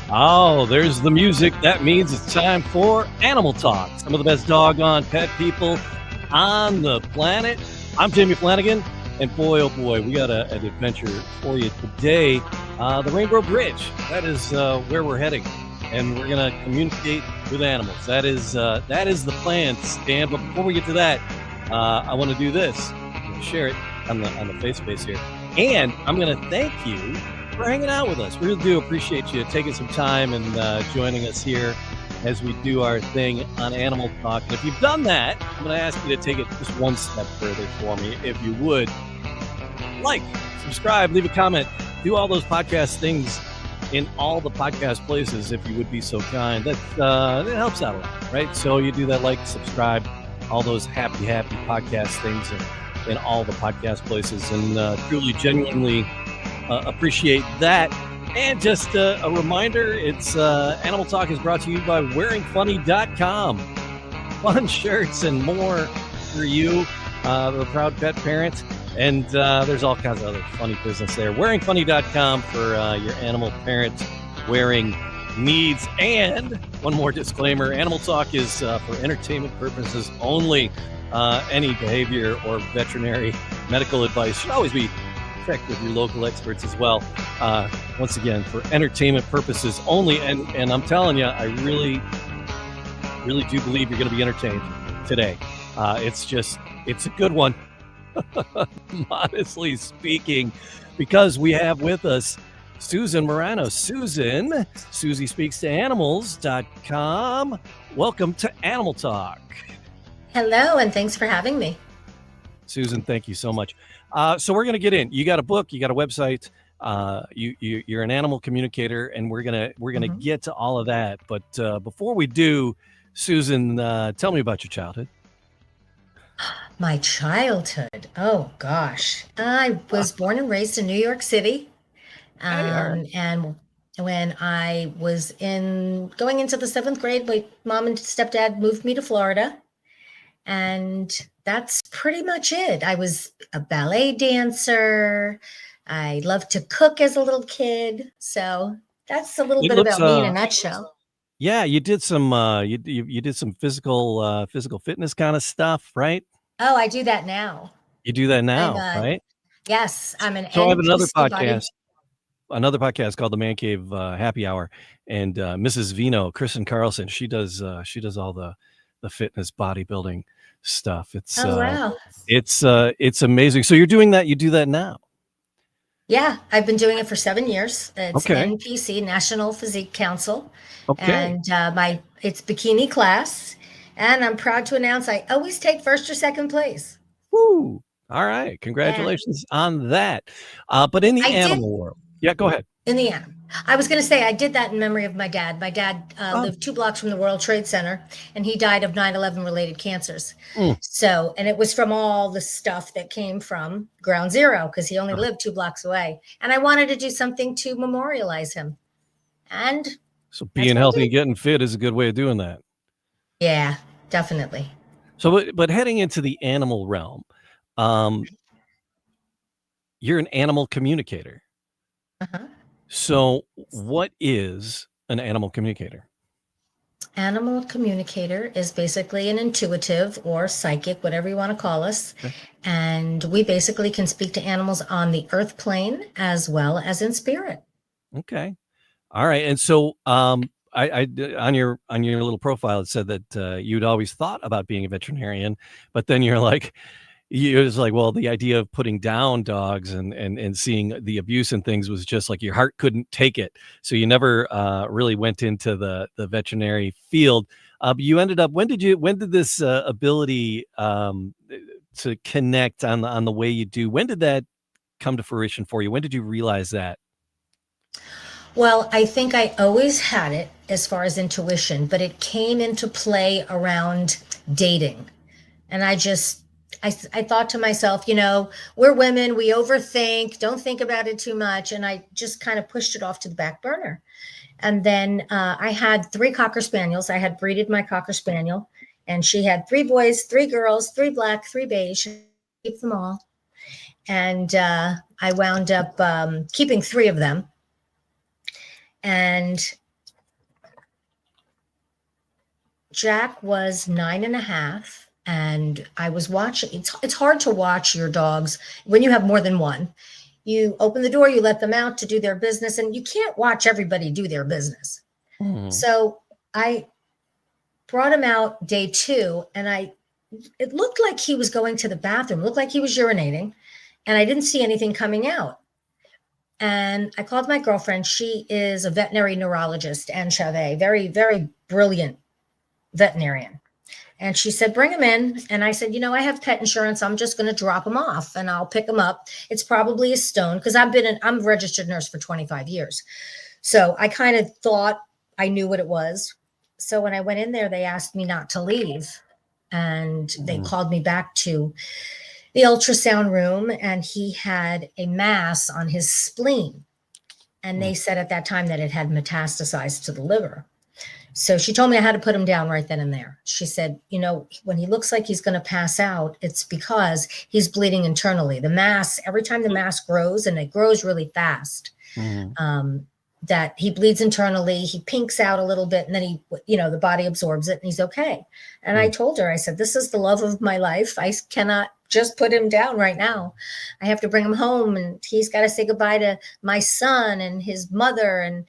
Oh, there's the music. That means it's time for Animal Talk. Some of the best doggone pet people on the planet. I'm Jamie Flanagan, and boy, oh boy, we got an adventure for you today. The Rainbow Bridge. That is where we're heading, and we're gonna communicate with animals. That is the plan, Stan. But before we get to that, I want to do this. I'm gonna share it on the face space here, and I'm gonna thank you for hanging out with us. We really do appreciate you taking some time and joining us here as we do our thing on Animal Talk. And if you've done that, I'm going to ask you to take it just one step further for me, if you would. Like, subscribe, leave a comment, do all those podcast things in all the podcast places, if you would be so kind. That helps out a lot, right? So you do that, like, subscribe, all those happy podcast things in all the podcast places, and truly, genuinely appreciate that. And just a reminder, it's Animal Talk is brought to you by wearingfunny.com. Fun shirts and more for you, the proud pet parent. And there's all kinds of other funny business there. Wearingfunny.com for your animal parent wearing needs. And one more disclaimer, Animal Talk is for entertainment purposes only. Any behavior or veterinary medical advice should always be check with your local experts as well. Once again, for entertainment purposes only. And I'm telling you, I really do believe you're going to be entertained today. It's a good one, modestly speaking, because we have with us Susan Marano. Susie speaks to animals.com. Welcome to Animal Talk. Hello, and thanks for having me. Susan, thank you so much. So we're going to get in. You got a book, you got a website, you're an animal communicator, and we're gonna get to all of that. But before we do, Susan, tell me about your childhood. My childhood. Oh gosh, I was born and raised in New York City, and when I was going into the 7th grade, my mom and stepdad moved me to Florida. And that's pretty much it. I was a ballet dancer. I loved to cook as a little kid. So that's a little bit about me in a nutshell. Yeah, you did some you did some physical fitness kind of stuff, right? Oh, I do that now. You do that now, right? Yes, I'm an. So I have another podcast called The Man Cave Happy Hour, and Mrs. Vino, Kristen Carlson, she does all the fitness bodybuilding stuff. It's wow. It's amazing. So you're doing that, you do that now? Yeah, I've been doing it for 7 years. It's NPC, National Physique Council. And it's bikini class, and I'm proud to announce I always take first or second place. Woo! All right, congratulations on that. But in the animal world, yeah, go ahead. In the animal, I was going to say I did that in memory of my dad. My dad lived 2 blocks from the World Trade Center, and he died of 9/11 related cancers. So, and it was from all the stuff that came from Ground Zero, because he only lived 2 blocks away. And I wanted to do something to memorialize him. And so being healthy and getting fit is a good way of doing that. Yeah, definitely. So, but heading into the animal realm, you're an animal communicator. So what is an animal communicator? Animal communicator is basically an intuitive or psychic, whatever you want to call us. And we basically can speak to animals on the earth plane as well as in spirit. Okay. All right. And so I on your little profile, it said that you'd always thought about being a veterinarian, but then you're like, it was like, well, the idea of putting down dogs and seeing the abuse and things was just like your heart couldn't take it. So you never really went into the veterinary field. But you ended up, when did this ability to connect on the way you do, when did that come to fruition for you? When did you realize that? Well, I think I always had it as far as intuition, but it came into play around dating. And I thought to myself, we're women, we overthink, don't think about it too much. And I just kind of pushed it off to the back burner. And then I had 3 Cocker Spaniels. I had breeded my Cocker Spaniel, and she had 3 boys, 3 girls, 3 black, 3 beige, keep them all. And I wound up keeping 3 of them. And Jack was 9.5, and I was watching. It's hard to watch your dogs when you have more than one. You open the door, you let them out to do their business, and you can't watch everybody do their business. Mhm. So I brought him out day 2, and it looked like he was going to the bathroom, looked like he was urinating, and I didn't see anything coming out. And I called my girlfriend. She is a veterinary neurologist, Anne Chavez, very, very brilliant veterinarian. And she said, bring him in. And I said, I have pet insurance. I'm just going to drop him off and I'll pick him up. It's probably a stone because I'm a registered nurse for 25 years. So I kind of thought I knew what it was. So when I went in there, they asked me not to leave. And they called me back to the ultrasound room, and he had a mass on his spleen. And they said at that time that it had metastasized to the liver. So she told me I had to put him down right then and there. She said, when he looks like he's going to pass out, it's because he's bleeding internally. The mass, every time the mass grows, and it grows really fast, that he bleeds internally, he pinks out a little bit, and then the body absorbs it and he's okay. And I told her, I said, this is the love of my life. I cannot just put him down right now. I have to bring him home, and he's got to say goodbye to my son and his mother. And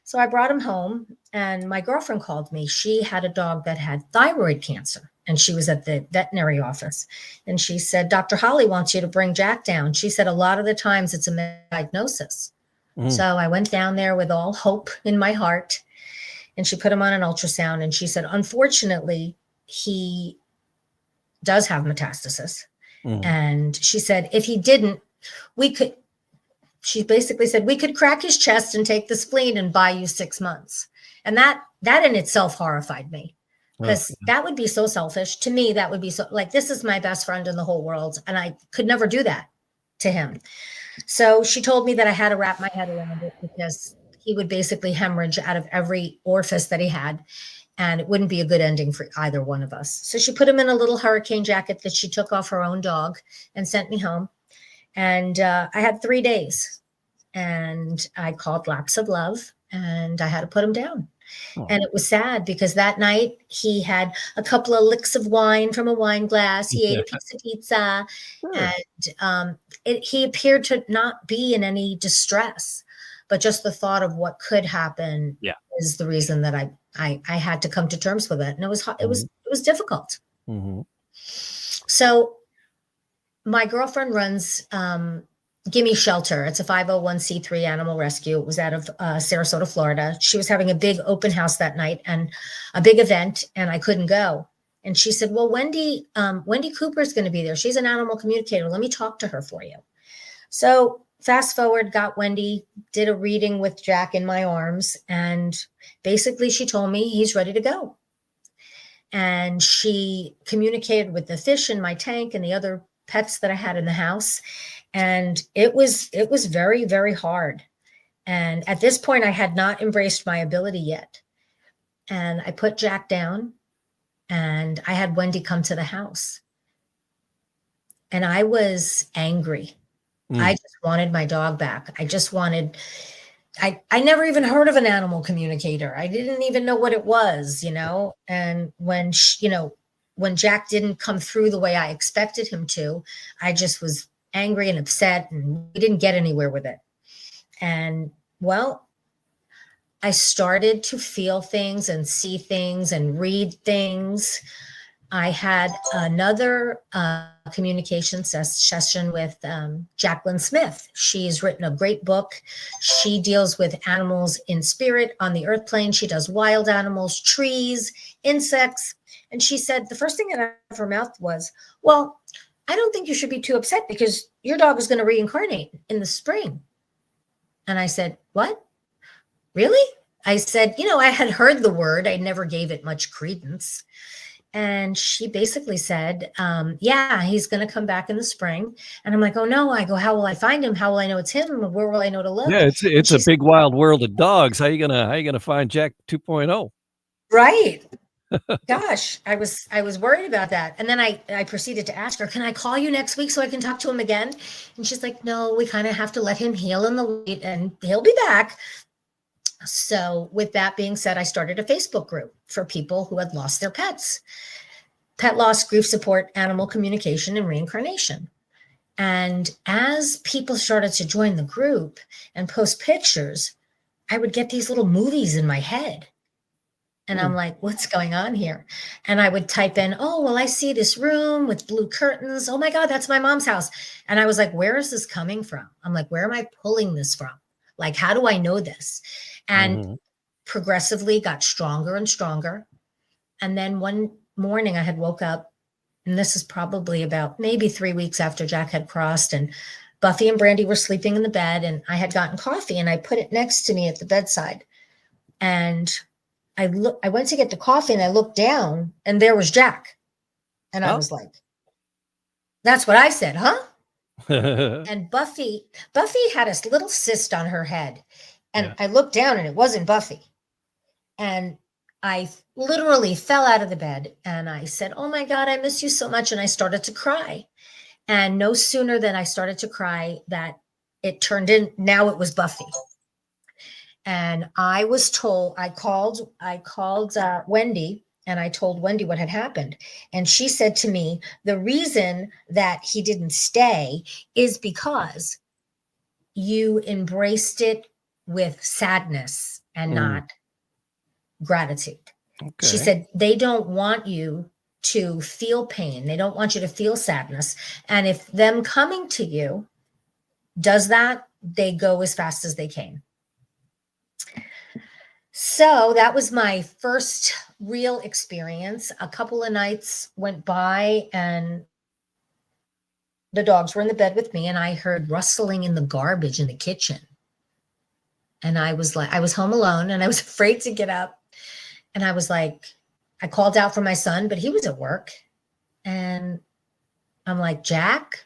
so I brought him home, and my girlfriend called me. She had a dog that had thyroid cancer, and she was at the veterinary office. And she said, Dr. Holly wants you to bring Jack down. She said, a lot of the times it's a misdiagnosis. So I went down there with all hope in my heart, and she put him on an ultrasound. And she said, unfortunately, he does have metastasis. And she said, if he didn't, she basically said, we could crack his chest and take the spleen and buy you 6 months. And that in itself horrified me, because that would be so selfish to me. That would be so, like, this is my best friend in the whole world, and I could never do that to him. So she told me that I had to wrap my head around it, because he would basically hemorrhage out of every orifice that he had, and it wouldn't be a good ending for either one of us. So she put him in a little hurricane jacket that she took off her own dog and sent me home. And I had 3 days, and I called Laps of Love, and I had to put him down. And it was sad, because that night he had a couple of licks of wine from a wine glass. He ate a piece of pizza, and he appeared to not be in any distress, but just the thought of what could happen is the reason that I had to come to terms with it. And it was difficult. So my girlfriend runs Gimme Shelter. It's a 501c3 animal rescue. It was out of Sarasota, Florida. She was having a big open house that night and a big event, and I couldn't go. And she said, well, Wendy Cooper is going to be there. She's an animal communicator. Let me talk to her for you. So fast forward, got Wendy, did a reading with Jack in my arms. And basically she told me he's ready to go. And she communicated with the fish in my tank and the other pets that I had in the house. And it was very, very hard. And at this point, I had not embraced my ability yet. And I put Jack down, and I had Wendy come to the house. And I was angry. I just wanted my dog back. I never even heard of an animal communicator. I didn't even know what it was, And when Jack didn't come through the way I expected him to, I just was angry and upset, and we didn't get anywhere with it. And well, I started to feel things and see things and read things. I had another communication session with Jacqueline Smith. She's written a great book. She deals with animals in spirit on the earth plane. She does wild animals, trees, insects. And she said, the first thing out of her mouth was, well, I don't think you should be too upset, because your dog is going to reincarnate in the spring. And I said, what? Really? I said, I had heard the word. I never gave it much credence. And she basically said, yeah, he's going to come back in the spring. And I'm like, oh no. I go, how will I find him? How will I know it's him? Where will I know to look? Yeah, it's a big wild world of dogs. How you gonna find Jack 2.0? Right. Gosh, I was worried about that. And then I proceeded to ask her, can I call you next week so I can talk to him again? And she's like, no, we kind of have to let him heal in the wait, and he'll be back. So with that being said, I started a Facebook group for people who had lost their pets. Pet loss, grief support, animal communication, and reincarnation. And as people started to join the group and post pictures, I would get these little movies in my head. And I'm like, what's going on here? And I would type in, oh, well, I see this room with blue curtains. Oh my God, that's my mom's house. And I was like, where is this coming from? I'm like, where am I pulling this from? Like, how do I know this? And progressively got stronger and stronger. And then one morning I had woke up, and this is probably about maybe 3 weeks after Jack had crossed, and Buffy and Brandy were sleeping in the bed, and I had gotten coffee and I put it next to me at the bedside. And I went to get the coffee and I looked down and there was Jack. And I was like, that's what I said, huh? And Buffy had a little cyst on her head. And I looked down and it wasn't Buffy. And I literally fell out of the bed and I said, oh my God, I miss you so much. And I started to cry. And no sooner than I started to cry that it turned in, now it was Buffy. And I was told, I called Wendy, and I told Wendy what had happened. And she said to me, the reason that he didn't stay is because you embraced it with sadness and not gratitude. Okay. She said, they don't want you to feel pain. They don't want you to feel sadness. And if them coming to you does that, they go as fast as they came. So that was my first real experience. A couple of nights went by and the dogs were in the bed with me and I heard rustling in the garbage in the kitchen. And I was like, I was home alone and I was afraid to get up. And I was like, I called out for my son, but he was at work. And I'm like, Jack?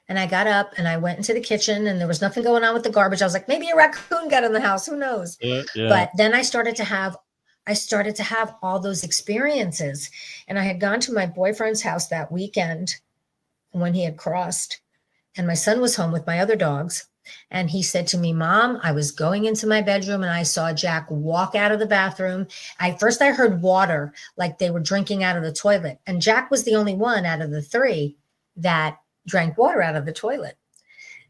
And I got up and I went into the kitchen and there was nothing going on with the garbage. I was like, maybe a raccoon got in the house. Who knows? Yeah. But then I started to have all those experiences. And I had gone to my boyfriend's house that weekend when he had crossed. And my son was home with my other dogs. And he said to me, Mom, I was going into my bedroom and I saw Jack walk out of the bathroom. First I heard water, like they were drinking out of the toilet. And Jack was the only one out of the three that drank water out of the toilet.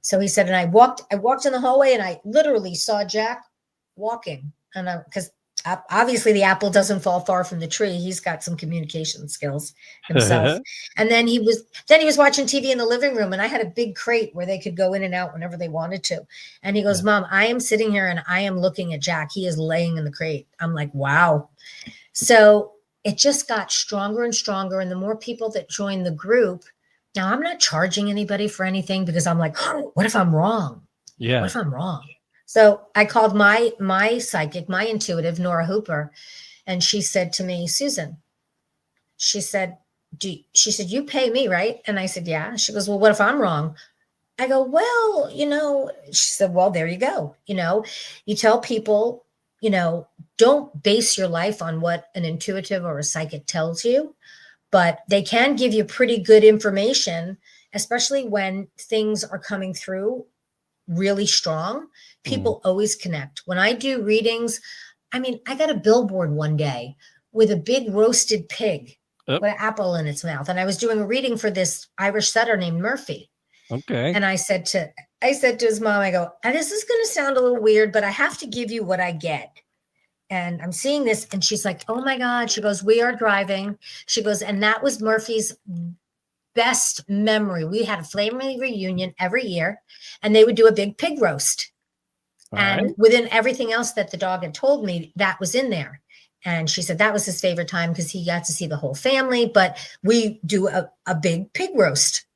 So he said, and I walked in the hallway and I literally saw Jack walking. And because obviously the apple doesn't fall far from the tree. He's got some communication skills himself. And then he was watching TV in the living room and I had a big crate where they could go in and out whenever they wanted to. And he goes, Mom, I am sitting here and I am looking at Jack. He is laying in the crate. I'm like, wow. So it just got stronger and stronger. And the more people that joined the group, now I'm not charging anybody for anything because I'm like, oh, what if I'm wrong? Yeah. What if I'm wrong? So I called my psychic, my intuitive, Nora Hooper, and she said to me, Susan, she said, you pay me, right? And I said, yeah. She goes, well, what if I'm wrong? I go, well, she said, well, there you go. You tell people, don't base your life on what an intuitive or a psychic tells you, but they can give you pretty good information, especially when things are coming through really strong. People always connect. When I do readings, I got a billboard one day with a big roasted pig with an apple in its mouth. And I was doing a reading for this Irish setter named Murphy. Okay. And I said to his mom, I go, this is going to sound a little weird, but I have to give you what I get. And I'm seeing this. And she's like, oh my God. She goes, we are driving. She goes, and that was Murphy's best memory. We had a family reunion every year and they would do a big pig roast. And within everything else that the dog had told me, that was in there. And she said that was his favorite time because he got to see the whole family. But we do a big pig roast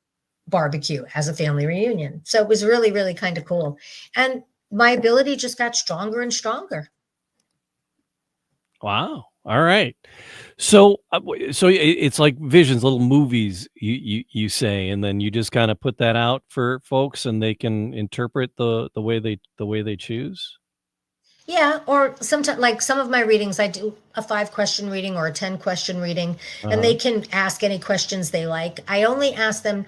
barbecue as a family reunion. So it was really, really kind of cool. And my ability just got stronger and stronger. Wow. All right. So it's like visions, little movies you say, and then you just kind of put that out for folks and they can interpret the way they choose. Yeah. Or sometimes, like some of my readings, I do a 5-question reading or a 10-question reading, and they can ask any questions they like. I only ask them,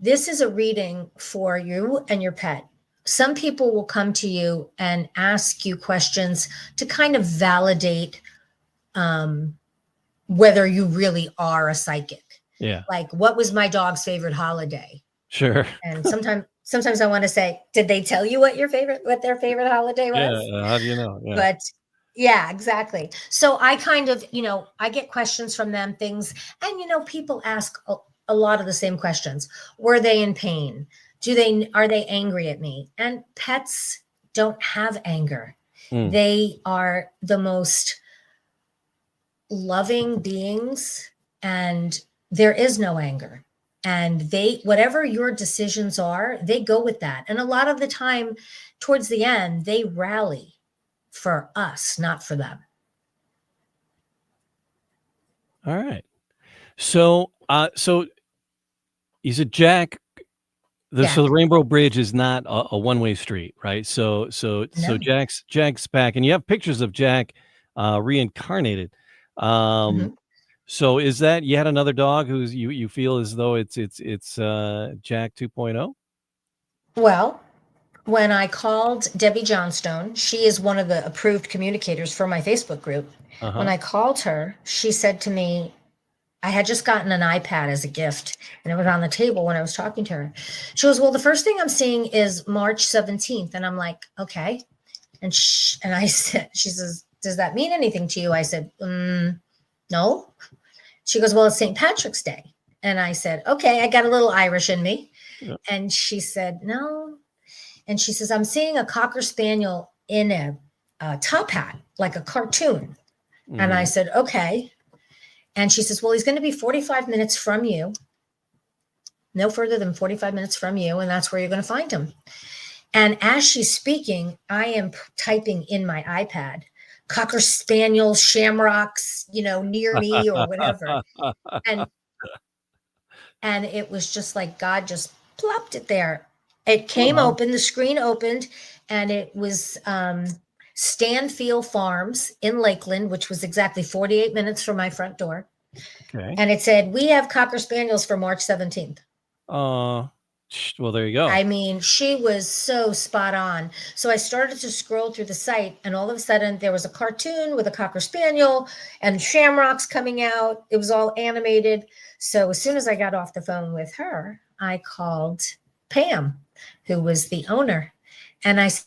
this is a reading for you and your pet. some people will come to you and ask you questions to kind of validate um, whether you really are a psychic. Yeah. Like, what was my dog's favorite holiday? Sure. And sometimes I want to say, did they tell you what their favorite holiday Yeah. was? How do you know? Yeah. But yeah, exactly. So I kind of, I get questions from them, things, and people ask a lot of the same questions. Were they in pain? Are they angry at me? And pets don't have anger. Mm. They are the most loving beings, and there is no anger. And whatever your decisions are, they go with that. And a lot of the time, towards the end, they rally for us, not for them. All right. So, so you said Jack. So the Rainbow Bridge is not a one-way street, right? So No. Jack's back, and you have pictures of Jack reincarnated. So is that yet another dog who's you feel as though it's Jack 2.0? Well, when I called Debbie Johnstone, she is one of the approved communicators for my Facebook group. When I called her, she said to me, I had just gotten an iPad as a gift, and it was on the table when I was talking to her. She goes, well, the first thing I'm seeing is March 17th. And I'm like, okay. And I said, she says, does that mean anything to you? I said, no. She goes, well, it's St. Patrick's Day. And I said, okay, I got a little Irish in me. Yeah. And she said, no. And she says, I'm seeing a Cocker Spaniel in a top hat, like a cartoon. Mm-hmm. And I said, okay. And she says, well, he's going to be 45 minutes from you, no further than 45 minutes from you, and that's where you're going to find him. And as she's speaking, I am typing in my iPad, Cocker Spaniel, shamrocks, near me or whatever. And it was just like God just plopped it there. It came open, the screen opened, and it was Stanfield Farms in Lakeland, which was exactly 48 minutes from my front door. Okay. And it said, we have Cocker Spaniels for March 17th. Well, there you go. I mean, she was so spot on. So I started to scroll through the site, and all of a sudden there was a cartoon with a Cocker Spaniel and shamrocks coming out. It was all animated. So as soon as I got off the phone with her, I called Pam, who was the owner. And I said,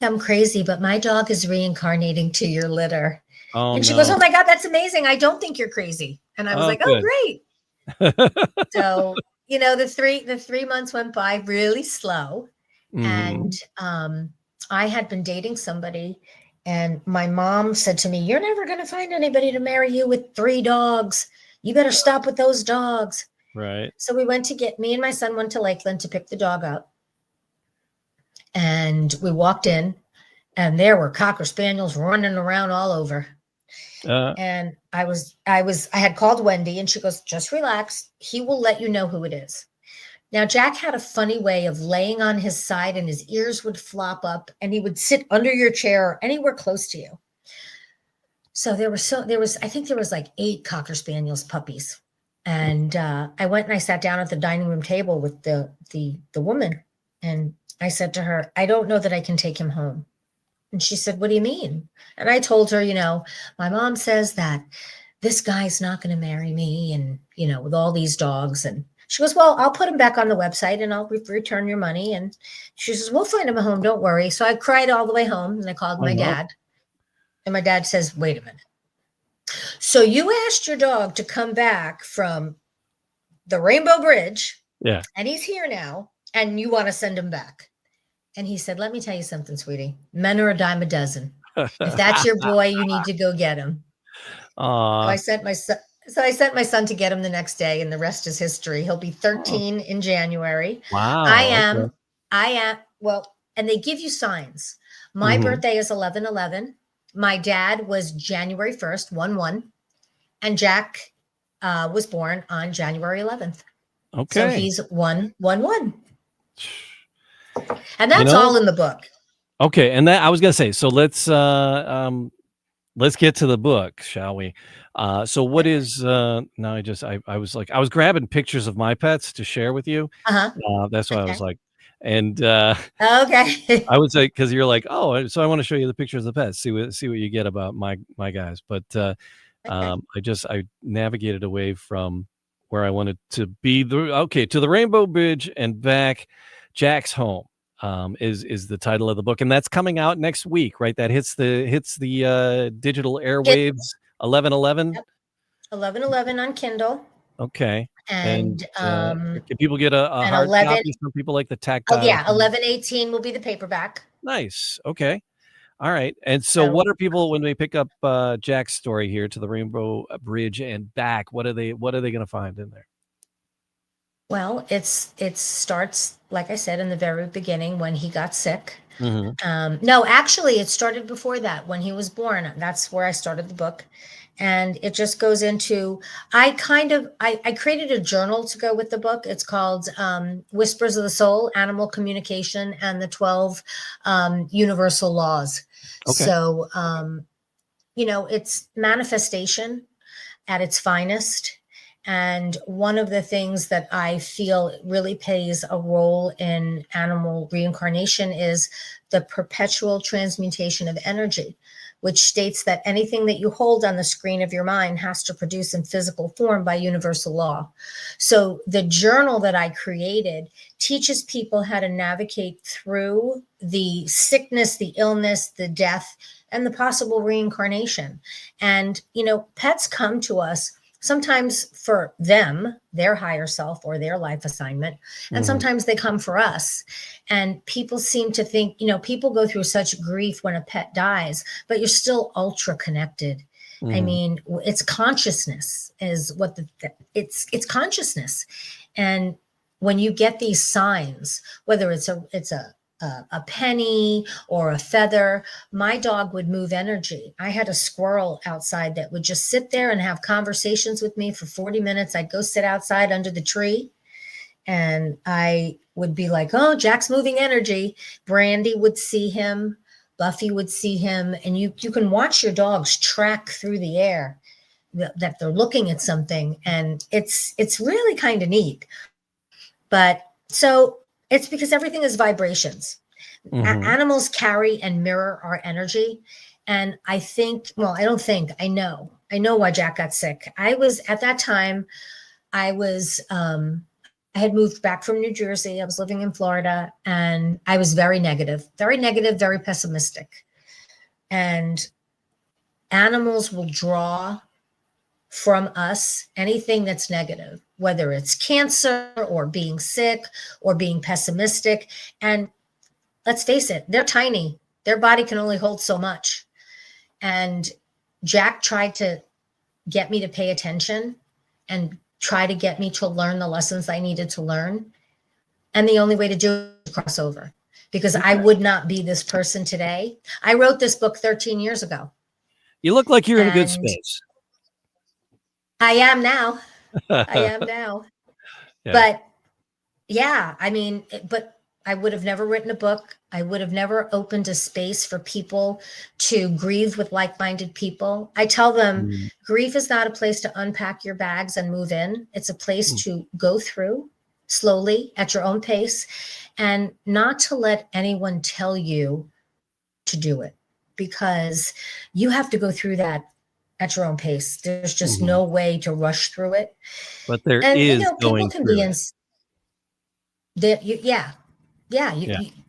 I'm crazy, but my dog is reincarnating to your litter. And she goes, oh my God, that's amazing. I don't think you're crazy. And I was like, good. Oh, great. So, the 3 months went by really slow. And I had been dating somebody, and my mom said to me, you're never going to find anybody to marry you with 3 dogs. You better stop with those dogs. Right. So me and my son went to Lakeland to pick the dog up. And we walked in, and there were Cocker Spaniels running around all over. And I had called Wendy, and she goes, just relax. He will let you know who it is. Now, Jack had a funny way of laying on his side, and his ears would flop up, and he would sit under your chair or anywhere close to you. So there was like 8 Cocker Spaniels puppies. And I went and I sat down at the dining room table with the woman, and I said to her, I don't know that I can take him home. And she said, what do you mean? And I told her, my mom says that this guy's not going to marry me, and, with all these dogs. And she goes, well, I'll put him back on the website and I'll return your money. And she says, we'll find him a home. Don't worry. So I cried all the way home, and I called my dad. And my dad says, wait a minute. So you asked your dog to come back from the Rainbow Bridge. Yeah. And he's here now, and you want to send him back. And he said, let me tell you something, sweetie. Men are a dime a dozen. If that's your boy, you need to go get him. So I sent my son to get him the next day, and the rest is history. He'll be 13 in January. Wow. I am. Well, and they give you signs. My birthday is 11/11. My dad was January 1st, 1/1. And Jack was born on January 11th. Okay. So he's 1/1/1. And that's all in the book. Okay. And that I was going to say, so let's get to the book, shall we? So what is, I was grabbing pictures of my pets to share with you. That's why I was like, And Okay. I would say, because you're like, oh, so I want to show you the pictures of the pets, see what you get about my guys. But Okay. I navigated away from where I wanted to be. To the Rainbow Bridge and back. Jack's Home is the title of the book, and that's coming out next week, right? That hits the digital It, airwaves 11/11. yep. 11/11 on Kindle, Okay, and and can people get a and hard 11. copy? Some people like the Oh tactile. yeah, 11/18 will be the paperback. Nice. Okay. All right. And so So what are people, when they pick up Jack's story here, To the Rainbow Bridge and Back, what are they going to find in there? well, it starts, like I said, in the very beginning when he got sick. No, actually, it started before that, when he was born. That's where I started the book. And it just goes into, I created a journal to go with the book. It's called Whispers of the Soul, Animal Communication, and the 12 Universal Laws. Okay. So, it's manifestation at its finest. And one of the things that I feel really plays a role in animal reincarnation is the perpetual transmutation of energy, which states that anything that you hold on the screen of your mind has to produce in physical form by universal law. So the journal that I created teaches people how to navigate through the sickness, the illness, the death, and the possible reincarnation. And, pets come to us sometimes for them, their higher self or their life assignment, and sometimes they come for us. And people seem to think, people go through such grief when a pet dies, but you're still ultra connected. I mean, it's consciousness is what it's consciousness. And when you get these signs, whether it's a penny or a feather, my dog would move energy. I had a squirrel outside that would just sit there and have conversations with me for 40 minutes. I'd go sit outside under the tree and I would be like, oh, Jack's moving energy. Brandy would see him. Buffy would see him. And you can watch your dogs track through the air that they're looking at something. And it's really kind of neat. But so it's because everything is vibrations. Animals carry and mirror our energy. And I think, well, I don't think, I know why Jack got sick. At that time, I had moved back from New Jersey. I was living in Florida and I was very negative, very pessimistic. And animals will draw from us anything that's negative, whether it's cancer or being sick or being pessimistic. And let's face it, they're tiny. Their body can only hold so much. And Jack tried to get me to pay attention and try to get me to learn the lessons I needed to learn. And the only way to do it is cross over, because I would not be this person today. I wrote this book 13 years ago. You look like you're in a good space. I am now. Yeah. But yeah, I mean, but I would have never written a book. I would have never opened a space for people to grieve with like-minded people. I tell them grief is not a place to unpack your bags and move in. It's a place to go through slowly at your own pace and not to let anyone tell you to do it, because you have to go through that at your own pace. There's just no way to rush through it. But there is people can be in that.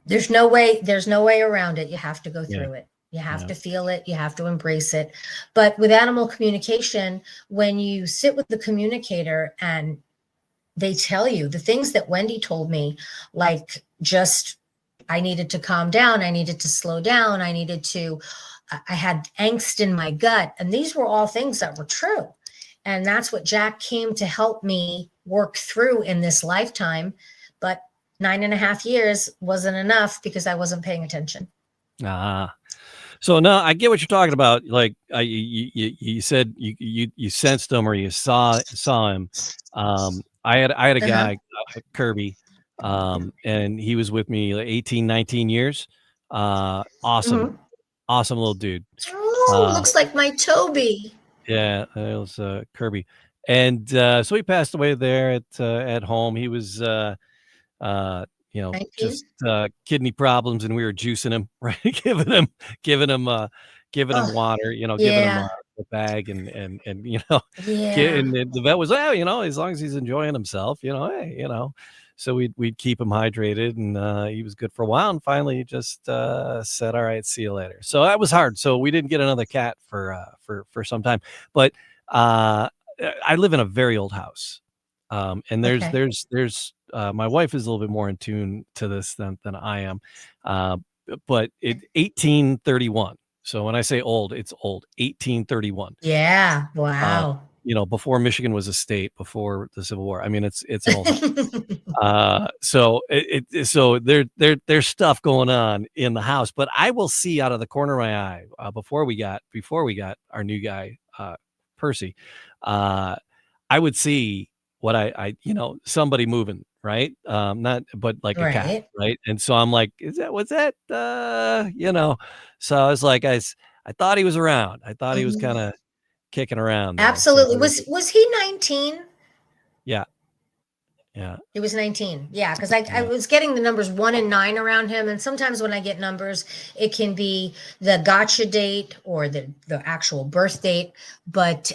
There's no way around it. You have to go through it. You have to feel it. You have to embrace it. But with animal communication, when you sit with the communicator and they tell you the things that Wendy told me, like just I needed to calm down, I needed to slow down, I had angst in my gut. And these were all things that were true. And that's what Jack came to help me work through in this lifetime. But 9.5 years wasn't enough because I wasn't paying attention. So now I get what you're talking about. Like you said, you sensed him or you saw him. I had a guy, Kirby, and he was with me like 18, 19 years. Awesome little dude. Oh, looks like my Toby. Yeah, it was Kirby, and so he passed away there at home. He was 19? just kidney problems, and we were juicing him, right? Giving him Oh, water, giving him yeah. the bag, and Yeah. and the vet was, as long as he's enjoying himself, hey, so we'd keep him hydrated, and he was good for a while, and finally he just said, all right, see you later. So that was hard. So we didn't get another cat for some time, but I live in a very old house. And Okay. there's my wife is a little bit more in tune to this than I am. Uh, but it 1831. So when I say old, it's old. 1831. Yeah. Uh, Wow. before Michigan was a state, before the Civil War. I mean, it's an old house. So there's stuff going on in the house, but I will see out of the corner of my eye before we got our new guy, Percy. I would see what somebody moving, right? Not, but like a cat, Right. right? And so I'm like, what's that? So I was like, I thought he was around. I thought he was kind Mhm. of kicking around there. So Absolutely. Was he 19? yeah, yeah, He was 19. Yeah, because I yeah, was getting the numbers 1 and 9 around him. And sometimes when I get numbers, it can be the gotcha date or the actual birth date. But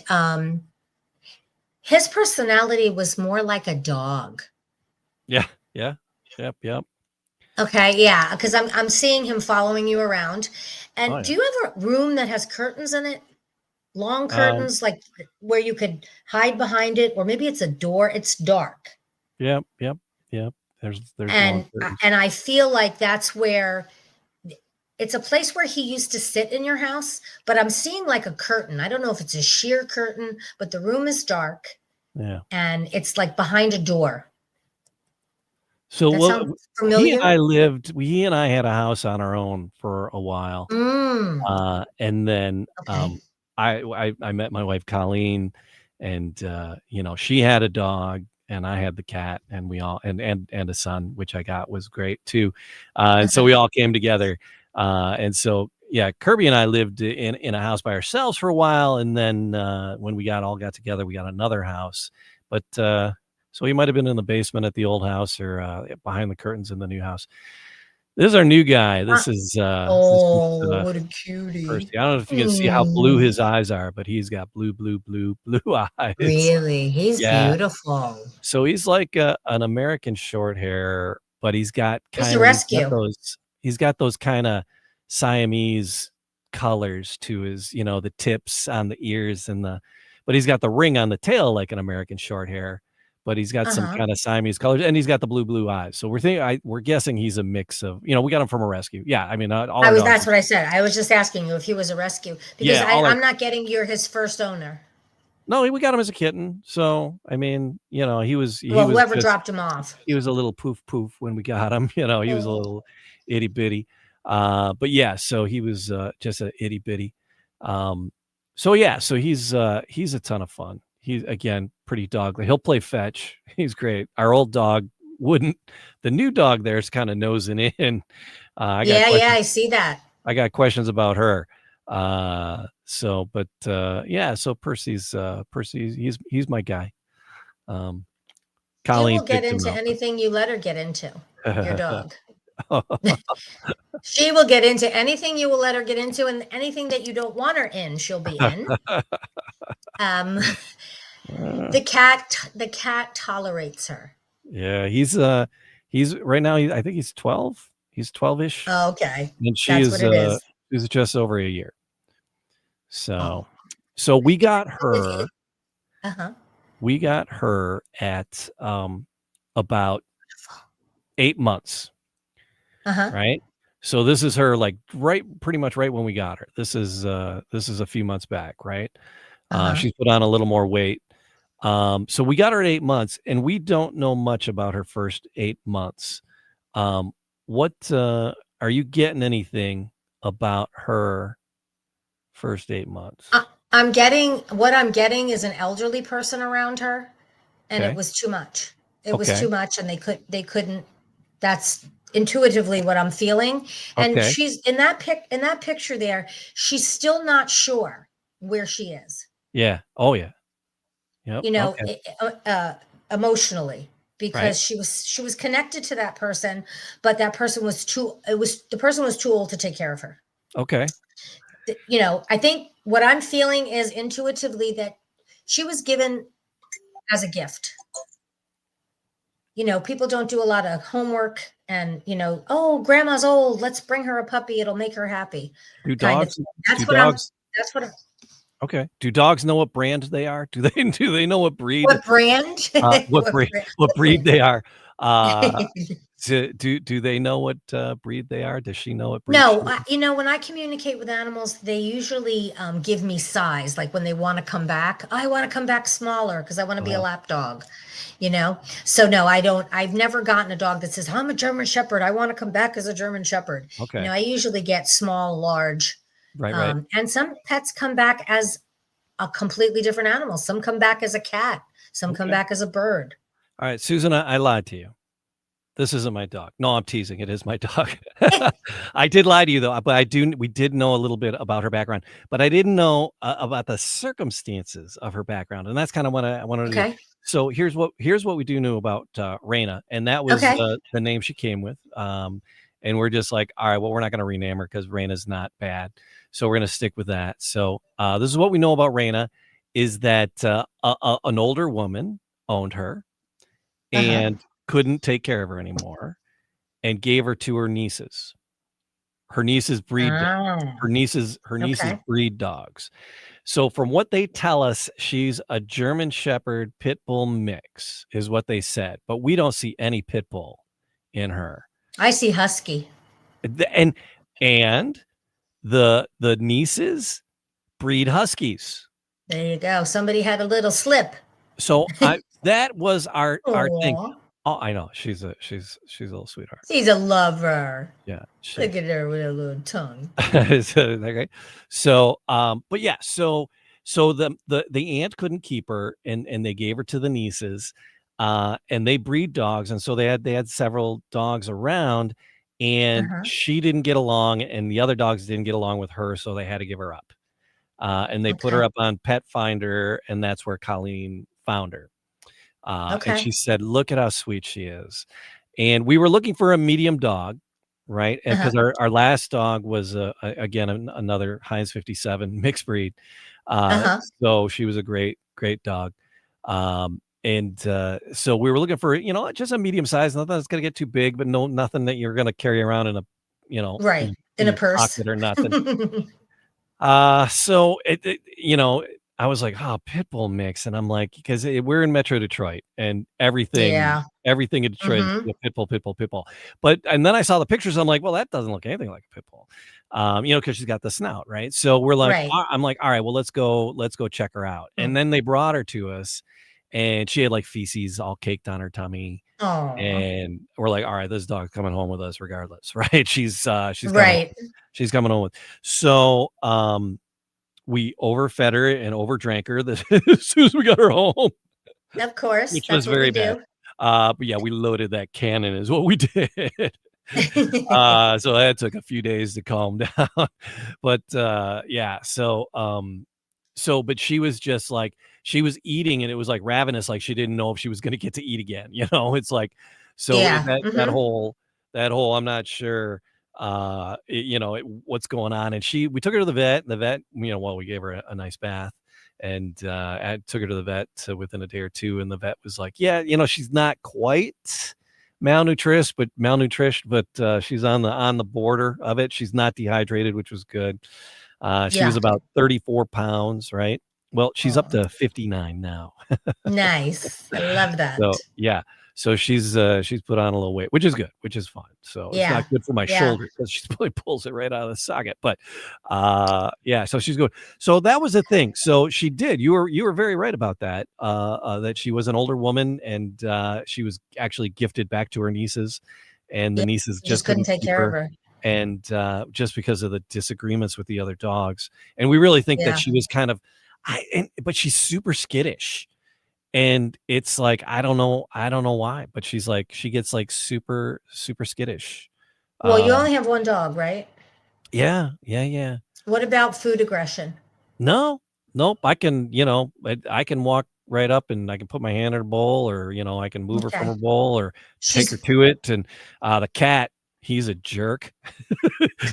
his personality was more like a dog. yeah, yeah, yep. Okay, yeah, because I'm seeing him following you around. Oh And do yeah. you have a room that has curtains in it? Long Um, curtains, like where you could hide behind it, or maybe it's a door. It's dark. yep. There's long And curtains. I feel like that's where it's a place where he used to sit in your house, but I'm seeing like a curtain. I don't know if it's a sheer curtain, but the room is dark Yeah. and it's like behind a door. So That sounds he familiar? and I had a house on our own for a while. Mm, And then okay. I met my wife Colleen, and she had a dog and I had the cat, and we all and a son, which I got was great too. And so Uh-huh. we all came together. And so yeah, Kirby and I lived in a house by ourselves for a while, and then when we all got together, we got another house. But so he might have been in the basement at the old house, or behind the curtains in the new house. This is our new guy. Uh, This is oh, what a cutie. Percy. I don't know if you can see how blue Mm, his eyes are, but he's got blue eyes. really? He's Yeah. beautiful. So he's like an American short hair, but He's a rescue. he's got those kinda Siamese colors to his, the tips on the ears, but he's got the ring on the tail like an American short hair, but he's got some Uh-huh. kinda Siamese colors, and he's got the blue eyes. So we're guessing he's a mix of, we got him from a rescue. Yeah, I mean, all our dogs. That's what I said. I was just asking you if he was a rescue because Yeah, all our I'm not getting you're his first owner. No, we got him as a kitten. So, I mean, he Well, was whoever just dropped him off. he was a little poof when we got him, he was a Oh, little itty bitty. But yeah, so he was just a itty bitty. Um, so yeah, so he's a ton of fun. He's, again, pretty dogly. He'll play fetch. He's great. Our old dog wouldn't. The new dog there's kind of nosing in. I got yeah, questions. I see that. I got questions about her. But yeah, so Percy's he's my guy. Um, She Colleen will get picked him into out. anything you let her get into, your dog. But She will get into anything you will let her get into, and anything that you don't want her in, she'll be in. Um, the cat tolerates her. yeah, he's right now, I think he's 12. He's 12-ish, Oh, okay, and that's what it is. she's just over a year. Oh, So we got her uh-huh, at about 8 months. uh-huh, Right? So this is her, like, pretty much right when we got her. This is a few months back, right? uh-huh. She's put on a little more weight. So we got her at 8 months, and we don't know much about her first 8 months. What are you getting anything about her first 8 months? I'm getting is an elderly person around her, and it Okay. was too much. It was Okay. too much, and they couldn't. That's intuitively what I'm feeling. And Okay. she's in that picture there. She's still not sure where she is. Yeah. Oh, yeah. Yep. You know, Okay. emotionally. Right. because she was connected to that person, but that person was the person was too old to take care of her. Okay. You know, I think what I'm feeling is intuitively that she was given as a gift. You know, people don't do a lot of homework and, you know, oh, grandma's old, let's bring her a puppy, it'll make her happy. Do Kind of dogs? thing. Do dogs? That's what I'm Okay. Do dogs know what brand they are? Do they do they know what breed? what brand? What What breed? brand? What What breed brand? they are? Uh, do they know what breed they are? Does she know what breed she No, is? you know, when I communicate with animals, they usually give me size. Like when they want to come back, I want to come back smaller because I want to be a Uh, lap dog, you know? So no, I don't, I've never gotten a dog that says, I'm a German Shepherd. I want to come back as a German Shepherd. You know, okay. I usually get small, large, Right. Right. and some pets come back as a completely different animal. Some come back as a cat, some come Okay. back as a bird. All right, Susan, I lied to you. This isn't my dog. No, I'm teasing. It is my dog. I did lie to you though, but we did know a little bit about her background, but I didn't know about the circumstances of her background. And that's kind of what I wanted to do. Okay. So here's what we do know about Raina, and that was Okay. the name she came with. And we're just like, all right, well, we're not going to rename her because Raina's not bad. So we're going to stick with that. So this is what we know about Raina is that an older woman owned her Uh-huh. and couldn't take care of her anymore and gave her to her nieces. Her nieces breed dogs. Oh, Her nieces okay. breed dogs. So from what they tell us, she's a German Shepherd pit bull mix is what they said, but we don't see any pit bull in her. I see husky. And the nieces breed huskies. There you go. Somebody had a little slip. So that was our thing. Aw. Oh, I know. She's a little sweetheart. She's a lover. Yeah. Look at her with a little tongue. Okay. So, but yeah, so the aunt couldn't keep her, and they gave her to the nieces, and they breed dogs, and so they had several dogs around, and Uh-huh. she didn't get along, and the other dogs didn't get along with her, so they had to give her up, and they put her Okay. up on Pet Finder, and that's where Colleen found her, and Okay. she said, "Look at how sweet she is," and we were looking for a medium dog. Right, and Uh-huh. because our last dog was, again, another Heinz 57 mixed breed, Uh-huh. so she was a great dog, and, so we were looking for, just a medium size, nothing that's gonna get too big, but nothing that you're gonna carry around in a Right. In in a your purse. pocket or nothing. So I was like, "Oh, pit bull mix," and I'm like, because we're in Metro Detroit, and everything Yeah. in Detroit is Mm-hmm. pit bull, pit bull, pit bull. And then I saw the pictures, I'm like, "Well, that doesn't look anything like a pit bull," because she's got the snout, right? So we're like, Right. I'm like, "All right, well, let's go check her out." And then they brought her to us, and she had like feces all caked on her tummy, Oh. and we're like, "All right, this dog's coming home with us regardless," right? She's coming Right. she's coming home with. So, we overfed her and overdrank her as soon as we got her home, Of course. which was That's what we very bad. do. But yeah, we loaded that cannon is what we did. So that took a few days to calm down. But, yeah, but she was just like she was eating and it was like ravenous, like she didn't know if she was gonna get to eat again, It's like so Yeah. that Mm-hmm. whole I'm not sure, what's going on, and we took her to the vet, well, we gave her a nice bath, and, I took her to the vet within a day or 2, and the vet was like, "Yeah, she's not quite malnourished, but she's on the border of it. She's not dehydrated, which was good." She was Yeah. about 34 pounds, right? Well, she's up Oh, to 59 now. nice. I love So, that. yeah. So she's put on a little weight, which is good, which is fine. So it's Yeah. not good for my Yeah. shoulder because she probably pulls it right out of the socket. But yeah, so she's good. So that was the thing. So she did. You were very right about that. That she was an older woman and she was actually gifted back to her nieces, and the Yeah. nieces You just just couldn't couldn't take keep care of her. her. And just because of the disagreements with the other dogs. And we really think that Yeah. she was kind of but she's super skittish. And it's like, I don't know why, but she gets like super, super skittish. Well, you Um, only have one dog, right? yeah, yeah, yeah. What about food aggression? No, nope. I can walk right up and I can put my hand in her bowl, or, I can move her from Okay. her bowl or take her She's to it. And the cat, he's a jerk.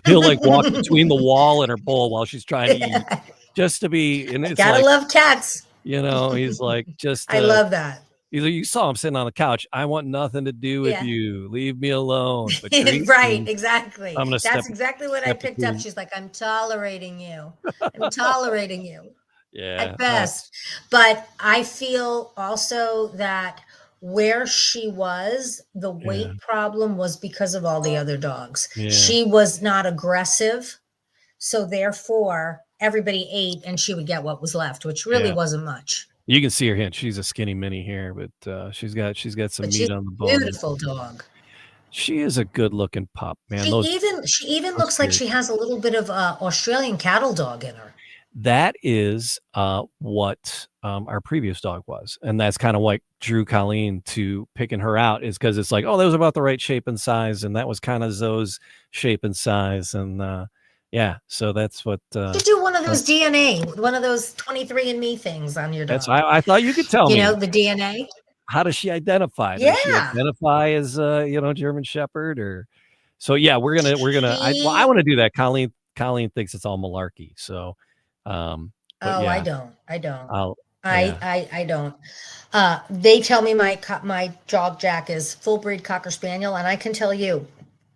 He'll like walk between the wall and her bowl while she's trying to eat, just to be. And it's gotta like, love cats. he's like, just I love that. you saw him sitting on the couch. I want nothing to do with Yeah. you. Leave me alone. But you're eating. Right, exactly. I'm gonna That's exactly what I step picked up. between. She's like, I'm tolerating you. I'm tolerating you Yeah. at best. But I feel also that where she was, the Yeah. weight problem was because of all the other dogs. Yeah. She was not aggressive. So therefore, everybody ate and she would get what was left, which really wasn't much. You can see her hand. She's a skinny mini here, but she's got some But meat she's on the a bone. beautiful dog. She is a good looking pup, man. She even looks like she has a little bit of Australian cattle dog in her. That is what our previous dog was, and that's kind of what drew Colleen to picking her out, is because it's like, oh, that was about the right shape and size, and that was kind of Zoe's shape and size, and yeah, so that's what. You do one of those DNA, one of those 23andMe things on your dog. That's I thought you could tell me. The DNA. How does she identify? Yeah. Does she identify as German Shepherd, or? So yeah, we're gonna. I want to do that. Colleen thinks it's all malarkey. So, yeah. I don't. I don't. They tell me my dog Jack is full breed Cocker Spaniel, and I can tell you,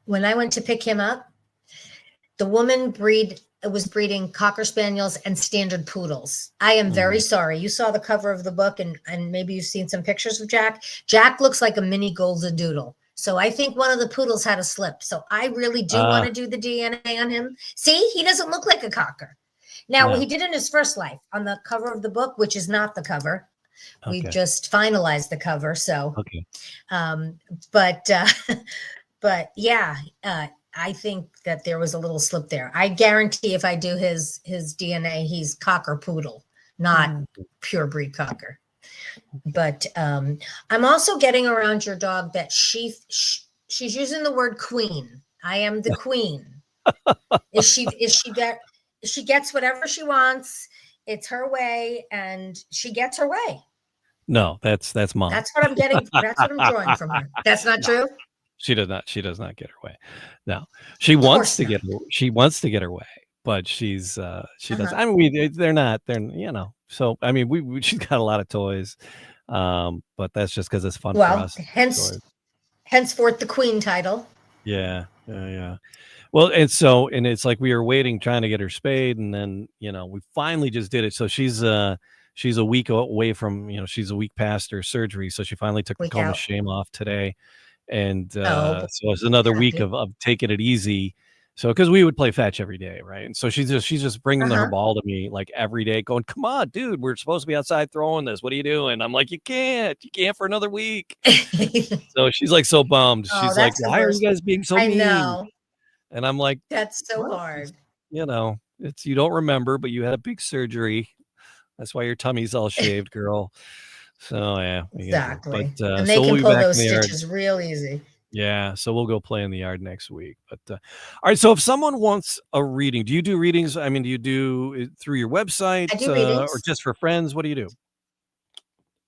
when I went to pick him up, the woman was breeding Cocker Spaniels and standard poodles. I am very sorry. You saw the cover of the book, and maybe you've seen some pictures of Jack. Jack looks like a mini golden doodle. So I think one of the poodles had a slip. So I really do want to do the DNA on him. See, he doesn't look like a Cocker. Now, he did in his first life on the cover of the book, which is not the cover. We just finalized the cover. So, but yeah, I think that there was a little slip there. I guarantee if I do his DNA, he's Cocker poodle, not pure breed Cocker. But I'm also getting around your dog that she's using the word queen. I am the queen. She gets whatever she wants. It's her way, and she gets her way. No, that's mom. That's what I'm getting. That's what I'm drawing from her. That's not true. She does not get her way. No, she wants to get her way, but she doesn't. I mean, they're not. So I mean, she's got a lot of toys, but that's just because it's fun for us. Henceforth the queen title. Yeah. Well, and it's like we were waiting, trying to get her spayed, and then we finally just did it. So she's a week away from she's a week past her surgery, so she finally took the coma shame off today, and so it's another week of taking it easy. So because we would play fetch every day, right? And so she's just bringing her ball to me like every day, going, "Come on, dude, we're supposed to be outside throwing this. What are you doing?" I'm like, "You can't for another week." So she's like so bummed. She's like, "Why are you guys being so mean?" I know. And I'm like, that's so hard. It's you don't remember, but you had a big surgery. That's why your tummy's all shaved, girl. So yeah, exactly. And they can pull those stitches real easy. Yeah, so we'll go play in the yard next week. But all right, so if someone wants a reading, do you do readings? I mean, do you do it through your website, I do readings. Or just for friends? What do you do?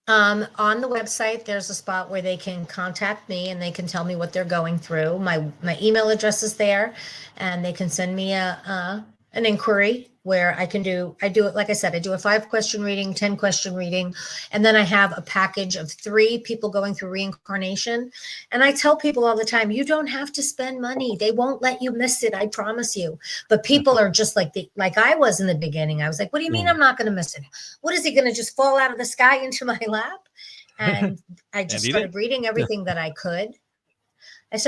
On the website, there's a spot where they can contact me and they can tell me what they're going through. My email address is there, and they can send me an inquiry where I do it. Like I said, I do a 5-question reading, 10-question reading. And then I have a package of 3 people going through reincarnation. And I tell people all the time, you don't have to spend money. They won't let you miss it. I promise you. But people are just like I was in the beginning. I was like, what do you mean I'm not going to miss it? What is it going to just fall out of the sky into my lap? And I just started reading everything that I could. And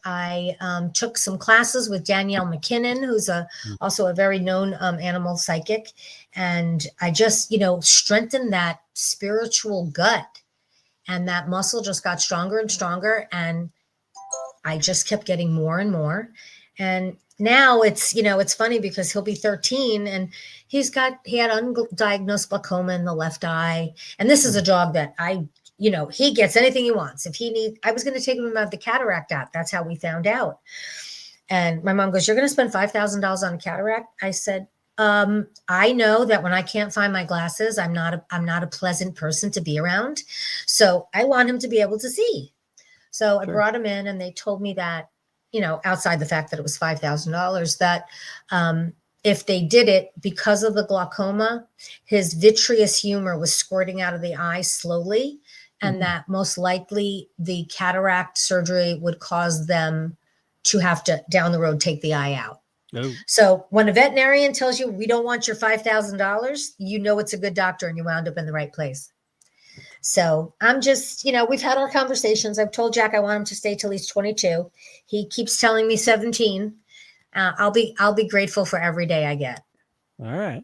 I took some classes with Danielle McKinnon, who's also a very known animal psychic. And I just, strengthened that spiritual gut, and that muscle just got stronger and stronger. And I just kept getting more and more. And now it's funny because he'll be 13 and he had undiagnosed glaucoma in the left eye. And this is a dog that he gets anything he wants. I was going to take him to have the cataract out. That's how we found out. And my mom goes, "You're going to spend $5,000 on a cataract?" I said, I know that when I can't find my glasses, I'm not a pleasant person to be around. So I want him to be able to see. So I brought him in, and they told me that, outside the fact that it was $5,000, that if they did it because of the glaucoma, his vitreous humor was squirting out of the eye slowly, and that most likely the cataract surgery would cause them to have to down the road take the eye out. No. So when a veterinarian tells you we don't want your $5,000, you know it's a good doctor and you wound up in the right place. So I'm just, we've had our conversations. I've told Jack I want him to stay till he's 22. He keeps telling me 17. I'll be grateful for every day I get. All right.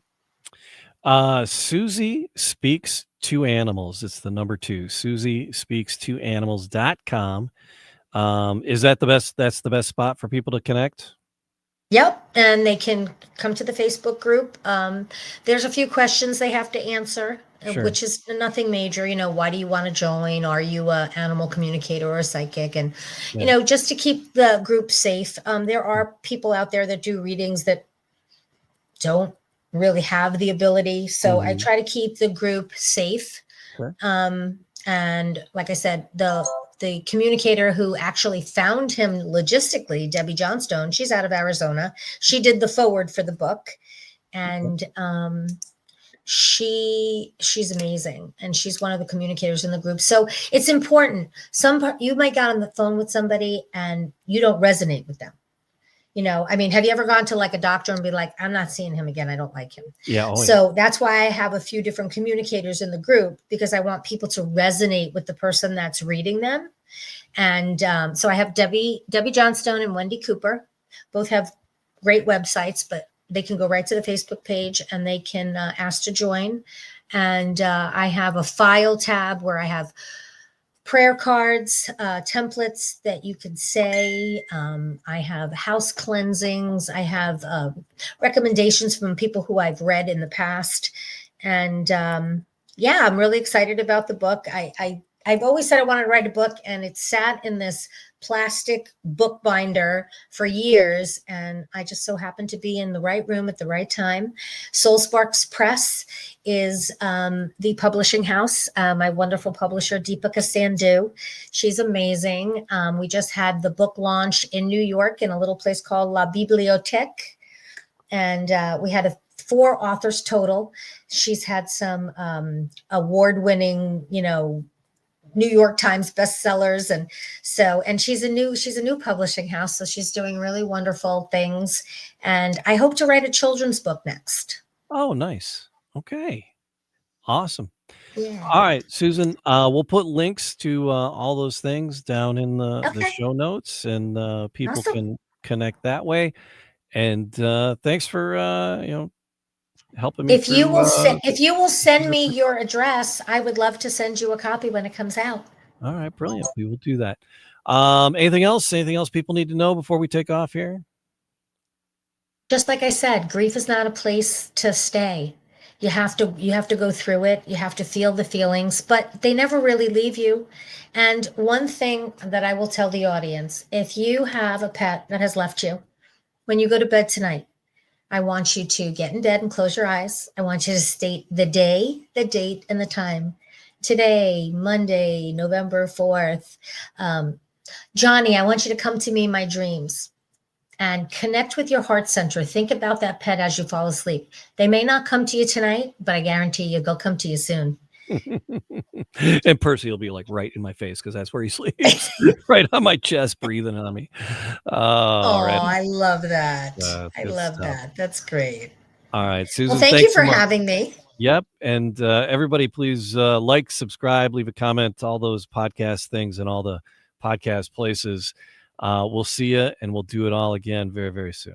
Susie Speaks to Animals. It's the number 2. SusieSpeaksToAnimals.com. Is that the best? That's the best spot for people to connect? Yep. And they can come to the Facebook group. There's a few questions they have to answer, which is nothing major. Why do you want to join? Are you an animal communicator or a psychic? And, just to keep the group safe. There are people out there that do readings that don't really have the ability. So I try to keep the group safe. Sure. And like I said, the communicator who actually found him logistically, Debbie Johnstone, she's out of Arizona. She did the forward for the book, and she's amazing, and she's one of the communicators in the group. So it's important. You might get on the phone with somebody and you don't resonate with them. Have you ever gone to like a doctor and be like, I'm not seeing him again, I don't like him? Yeah. So that's why I have a few different communicators in the group, because I want people to resonate with the person that's reading them. And so I have Debbie Johnstone and Wendy Cooper. Both have great websites, but they can go right to the Facebook page and they can ask to join. And I have a file tab where I have prayer cards, templates that you can say. I have house cleansings. I have recommendations from people who I've read in the past. And I'm really excited about the book. I've always said I wanted to write a book, and it sat in this plastic book binder for years. And I just so happened to be in the right room at the right time. Soul Sparks Press is the publishing house. My wonderful publisher, Deepika Sandhu. She's amazing. We just had the book launch in New York in a little place called La Bibliothèque. And we had 4 authors total. She's had some award-winning, New York Times bestsellers. And she's a new publishing house. So she's doing really wonderful things. And I hope to write a children's book next. Oh, nice. Okay. Awesome. Yeah. All right, Susan, we'll put links to all those things down in the show notes, and people can connect that way. And thanks for, helping me. If you will send me your address, I would love to send you a copy when it comes out. All right, brilliant. We will do that. Anything else? Anything else people need to know before we take off here? Just like I said, grief is not a place to stay. You have to go through it. You have to feel the feelings, but they never really leave you. And one thing that I will tell the audience, if you have a pet that has left you, when you go to bed tonight, I want you to get in bed and close your eyes. I want you to state the day, the date, and the time. Today, Monday, November 4th. Johnny, I want you to come to me in my dreams. And connect with your heart center. Think about that pet as you fall asleep. They may not come to you tonight, but I guarantee you they'll come to you soon. And Percy will be like right in my face because that's where he sleeps, right on my chest, breathing on me. I love that. I love that. That's great. All right, Susan. Well, thank you for having me. Yep. And everybody, please like, subscribe, leave a comment, all those podcast things and all the podcast places. We'll see you, and we'll do it all again very, very soon.